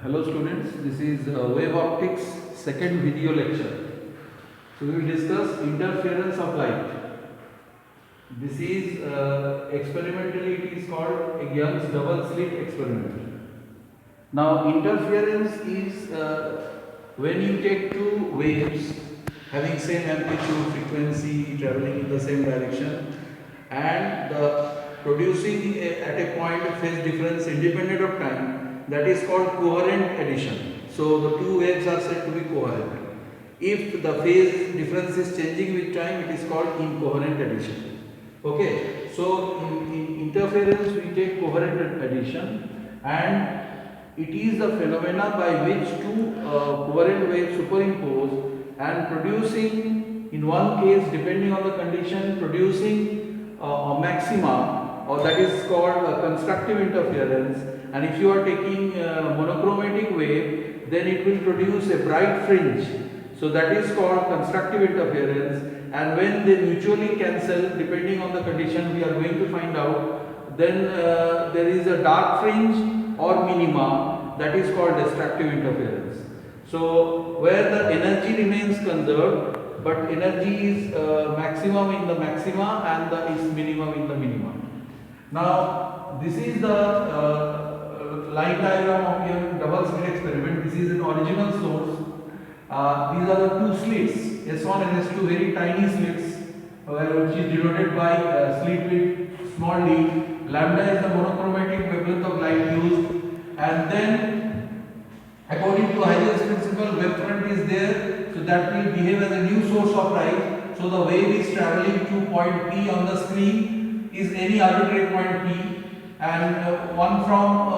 Hello students, this is wave optics second video lecture. So we will discuss interference of light. This is experimentally it is called a Young's double slit experiment. Now interference is when you take two waves having same amplitude, frequency, traveling in the same direction, and producing at a point phase difference independent of time, that is called coherent addition. So the two waves are said to be coherent. If the phase difference is changing with time, it is called incoherent addition. Okay, so in interference we take coherent addition, and it is the phenomena by which two coherent waves superimpose and producing, in one case depending on the condition, producing a maxima, or that is called constructive interference. And if you are taking monochromatic wave, then it will produce a bright fringe, so that is called constructive interference. And when they mutually cancel depending on the condition we are going to find out, then there is a dark fringe or minima, that is called destructive interference. So where the energy remains conserved, but energy is maximum in the maxima and is minimum in the minima. Now this is the line diagram of your double slit experiment. This is an original source. These are the two slits, S1 and S2, very tiny slits, which is denoted by slit with small d. Lambda is the monochromatic wavelength of light used, and then according to Huygens principle, wave front is there, so that will behave as a new source of light. So the wave is traveling to point P on the screen, is any arbitrary point P, and one from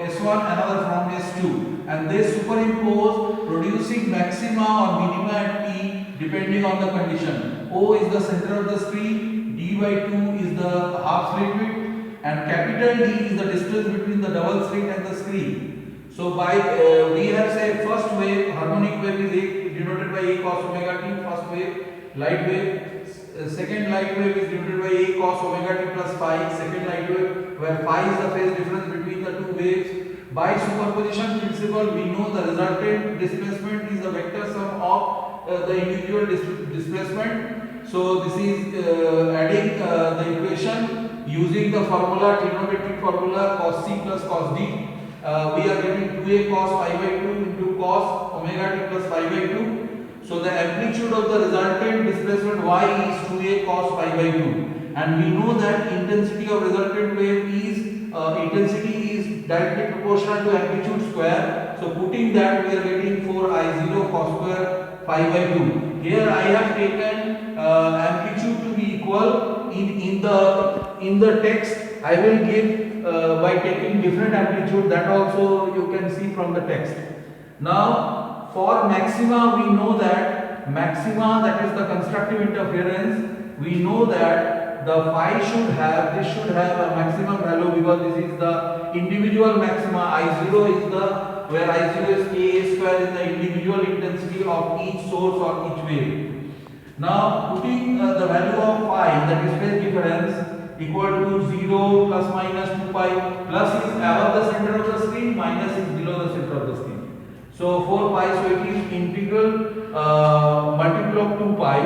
S1, another from S2, and they superimpose, producing maxima or minima at P depending on the condition. O is the center of the screen, D by 2 is the half slit width, and capital D is the distance between the double slit and the screen. So by we have said first wave, harmonic wave is denoted by A cos omega t, first wave, light wave. Second light wave is denoted by A cos omega t plus phi, second light wave, where phi is the phase difference between the two waves. By superposition principle, we know the resultant displacement is the vector sum of the individual displacement. So this is adding the equation using the formula, trigonometric formula cos c plus cos d. We are getting 2a cos phi by 2 into cos omega t plus phi by 2. So the amplitude of the resultant displacement y is 2a cos phi by 2, and we know that intensity of resultant wave is intensity is directly proportional to amplitude square. So putting that, we are getting 4I0 cos square phi by 2. Here I have taken amplitude to be equal. In the text I will give by taking different amplitude, that also you can see from the text. Now for maxima, we know that maxima, that is the constructive interference, we know that the phi should have, this should have a maximum value, because this is the individual maxima. I0 is the, where I0 is Ka square, is the individual intensity of each source or each wave. Now putting the value of phi, that is phase difference, equal to 0 plus minus 2 pi, plus is above the center of the screen, minus is below the center of the screen. So 4 pi, so it is integral multiple of 2 pi,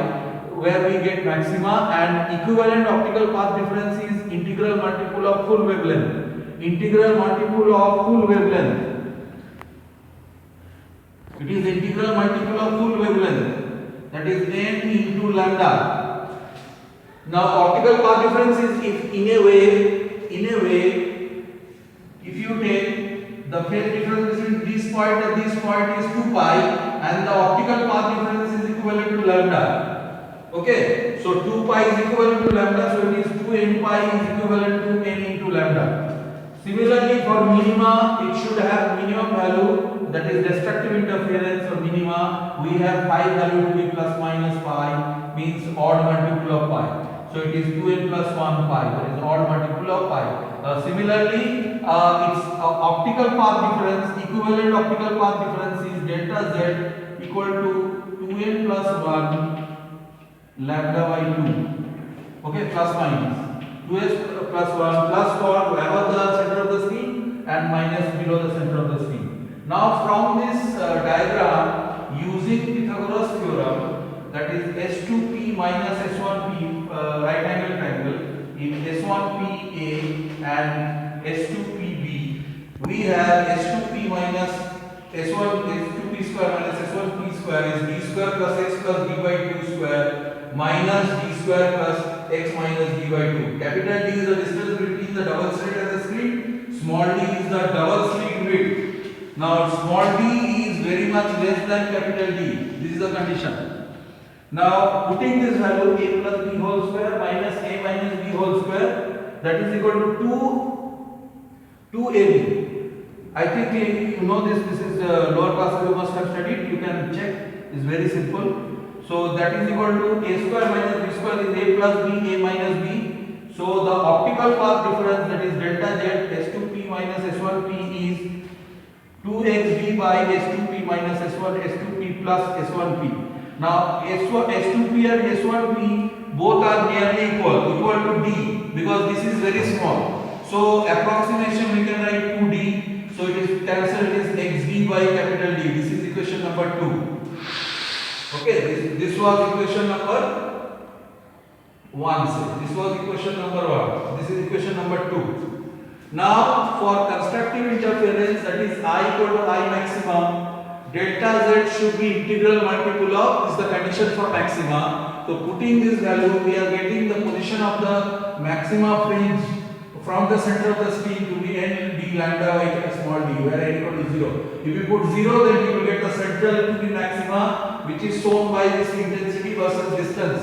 where we get maxima, and equivalent optical path difference is integral multiple of full wavelength. Integral multiple of full wavelength. It is integral multiple of full wavelength, that is n into lambda. Now optical path difference is, if in a wave, if you take the phase difference between this point and this point is 2 pi, and the optical path difference is equivalent to lambda. Okay, so 2 pi is equivalent to lambda, so it is 2n pi is equivalent to n into lambda. Similarly for minima, it should have minimum value, that is destructive interference. For minima, we have phi value to be plus minus pi, means odd multiple of pi. So it is 2n plus 1 pi, that is odd multiple of pi. Similarly, its optical path difference, equivalent optical path difference is delta z equal to 2n plus 1 lambda by 2. Okay, plus minus 2s plus 1 plus for above the center of the screen and minus below the center of the screen. minus S1P right angle triangle in S1PA and S2PB, we have S2P minus S2P square minus S1P square is d square plus x plus d by 2 square minus d square plus x minus d by 2. Capital D is the distance between the double slit and the screen. Small d is the double slit width. Now small d is very much less than capital D. This is the condition. Now putting this value a plus b whole square minus a minus b whole square, that is equal to 2ab. I think you know this. This is lower classes you must have studied. You can check. It's very simple. So that is equal to a square minus b square is a plus b, a minus b. So the optical path difference, that is delta z S2p minus S1p is 2xb by S2p minus S2p plus S1p. Now S2p and S1p both are nearly equal to d, because this is very small. So approximation we can write 2d. So it is cancelled, it is xd by capital D. This is equation number 2. Okay, this was equation number 1. So this was equation number 1. This is equation number 2. Now for constructive interference, that is I equal to I maximum, delta z should be integral multiple of, this is the condition for maxima. So putting this value, we are getting the position of the maxima fringe from the center of the screen to be n d lambda by small d, where n equal to 0. If you put 0, then you will get the central to be maxima, which is shown by this intensity versus distance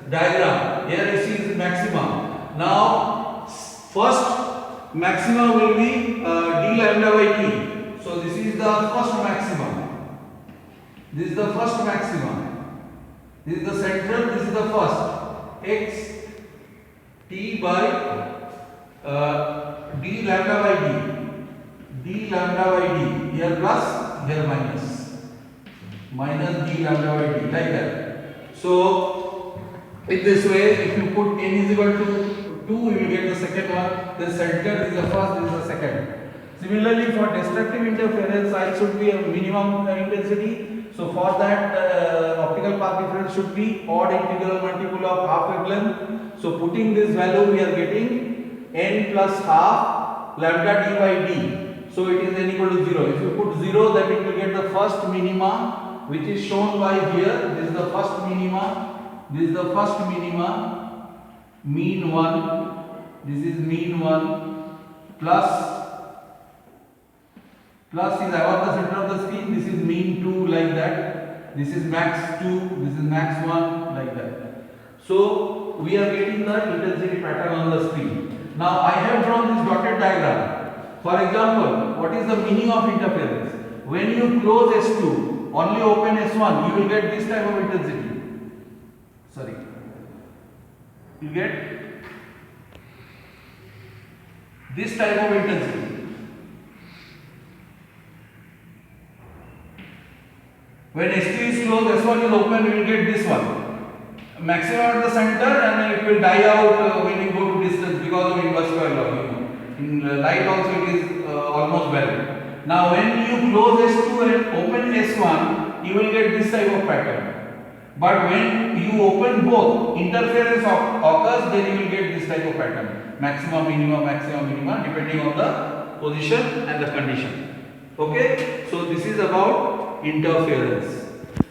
diagram. Here you see is maxima. Now first maxima will be d lambda by t. So this is the first maxima. This is the first maxima. This is the central. This is the first. X t by d lambda by d lambda by d, here plus, here minus d lambda by d, like that. So in this way, if you put n is equal to 2, you will get the second one. The center is the first, this is the second. Similarly, for destructive interference, I should be a minimum intensity. So for that, optical path difference should be odd integral multiple of half wavelength. So putting this value, we are getting n plus half lambda d by d. So it is n equal to 0. If you put 0, then it will get the first minima, which is shown by here. This is the first minima. This is the first minima. Mean 1. This is mean 1 plus is above the center of the screen. This is mean 2, like that. This is max 2. This is max 1, like that. So we are getting the intensity pattern on the screen. Now I have drawn this dotted diagram. For example, what is the meaning of interference? When you close S2, only open S1, you will get this type of intensity. Sorry. You get this type of intensity. When S2 is closed, S1 is open, you will get this one. Maximum at the center, and then it will die out when you go to distance because of inverse square law. In light also it is almost well. Now when you close S2 and open S1, you will get this type of pattern. But when you open both, interference occurs, then you will get this type of pattern. Maximum, minima, depending on the position and the condition. Okay, so this is about interference.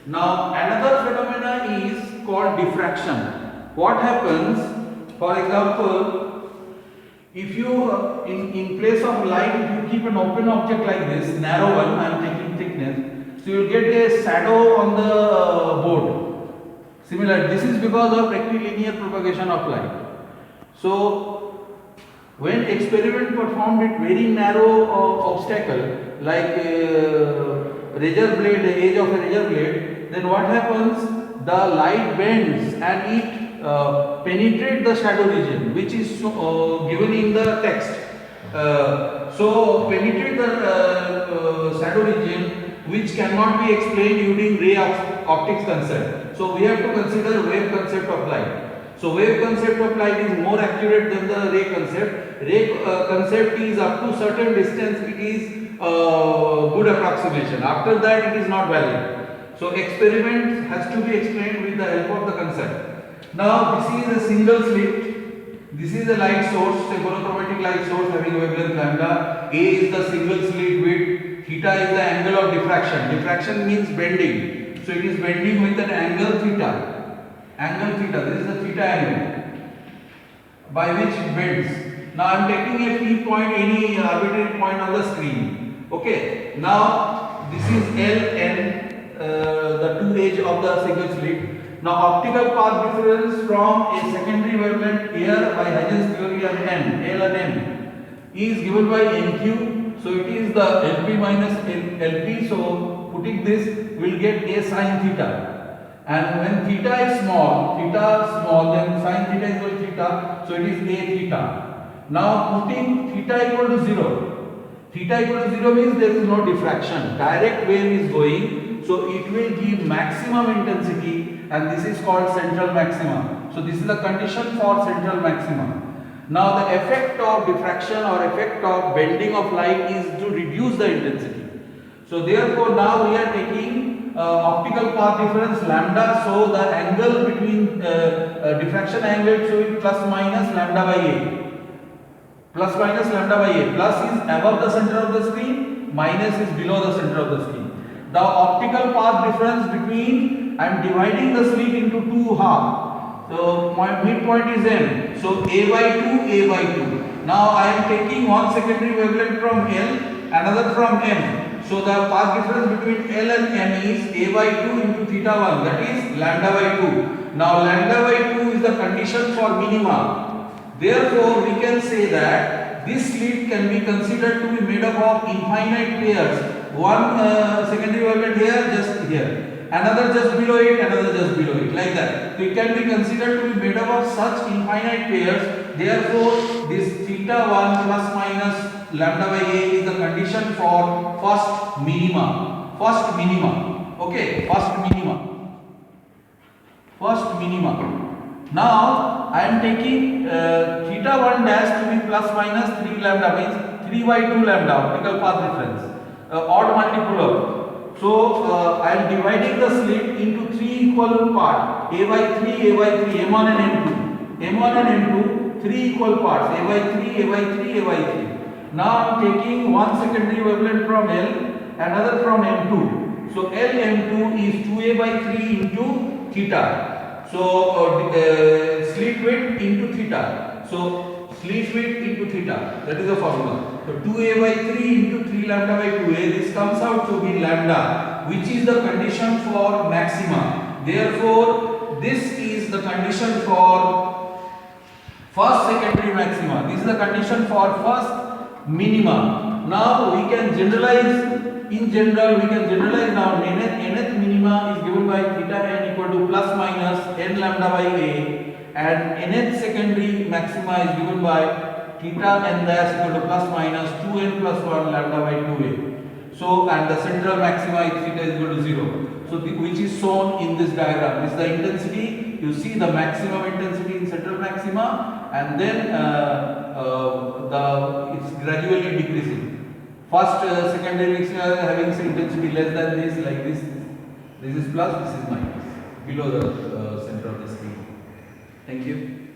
Now another phenomena is called diffraction. What happens, for example, if you in place of light, if you keep an open object like this, narrow one, I am taking thickness, so you will get a shadow on the board. Similar, this is because of rectilinear propagation of light. So when experiment performed at very narrow obstacle, like razor blade, the edge of a razor blade, then what happens? The light bends and it penetrates the shadow region, which is given in the text. So penetrate the shadow region, which cannot be explained using ray optics concept. So we have to consider wave concept of light. So wave concept of light is more accurate than the ray concept. Ray concept is up to certain distance, it is good approximation. After that, it is not valid. So experiment has to be explained with the help of the concept. Now this is a single slit. This is a light source, a monochromatic light source having wavelength lambda. A is the single slit width. Theta is the angle of diffraction. Diffraction means bending. So it is bending with an angle theta. Angle theta. This is the theta angle by which it bends. Now I am taking a P point, any arbitrary point on the screen. Okay. Now this is L and the two edge of the single slit. Now optical path difference from a secondary wavelength here by Huygens theory and N, L and N is given by NQ. So it is the LP minus LP. So putting this will get A sin theta. And when theta is small, then sin theta is equal to theta. So it is A theta. Now putting theta equal to 0. Theta equal to 0 means there is no diffraction. Direct wave is going. So it will give maximum intensity. And this is called central maxima. So this is the condition for central maxima. Now the effect of diffraction or effect of bending of light is to reduce the intensity. So therefore now we are taking optical path difference lambda. So the angle between diffraction angle should be plus minus lambda by A. Plus minus lambda by A. Plus is above the center of the screen, minus is below the center of the screen. The optical path difference between, I am dividing the slit into two halves. So my midpoint is M. So A by 2, A by 2. Now I am taking one secondary wavelength from L, another from M. So the path difference between L and M is A by 2 into theta 1, that is lambda by 2. Now lambda by 2 is the condition for minima. Therefore we can say that this slit can be considered to be made up of infinite pairs. One secondary wavelength here, just here. Another just below it, another just below it, like that. So it can be considered to be made up of such infinite pairs. Therefore, this theta 1 plus minus lambda by A is the condition for first minima. First minima. Okay, first minima. First minima. Now, I am taking theta 1 dash to be plus minus 3 lambda, means 3 by 2 lambda, optical path difference. Odd multipolar. So I am dividing the slit into three equal parts, A by 3, A by 3, M1 and M2. M1 and M2, three equal parts, A by 3, A by 3, A by 3. Now I am taking one secondary wavelength from L, another from M2. So L M2 is 2A by 3 into theta. So slit width into theta. So slit width into theta. That is the formula. So 2A by 3 into 3 lambda by 2A. This comes out to be lambda, which is the condition for maxima. Therefore, this is the condition for first secondary maxima. This is the condition for first minima. Now we can generalize. In general, we can generalize now. Nth minima is given by theta n equal to plus minus n lambda by A, and nth secondary maxima is given by theta n dash equal to plus minus 2n plus 1 lambda by 2A. So, and the central maxima is theta is equal to 0. So, which is shown in this diagram. This is the intensity. You see the maximum intensity in central maxima, and then it's gradually decreasing. First secondary maxima having intensity less than this, like this. This is plus, this is minus, below the center of the screen. Thank you.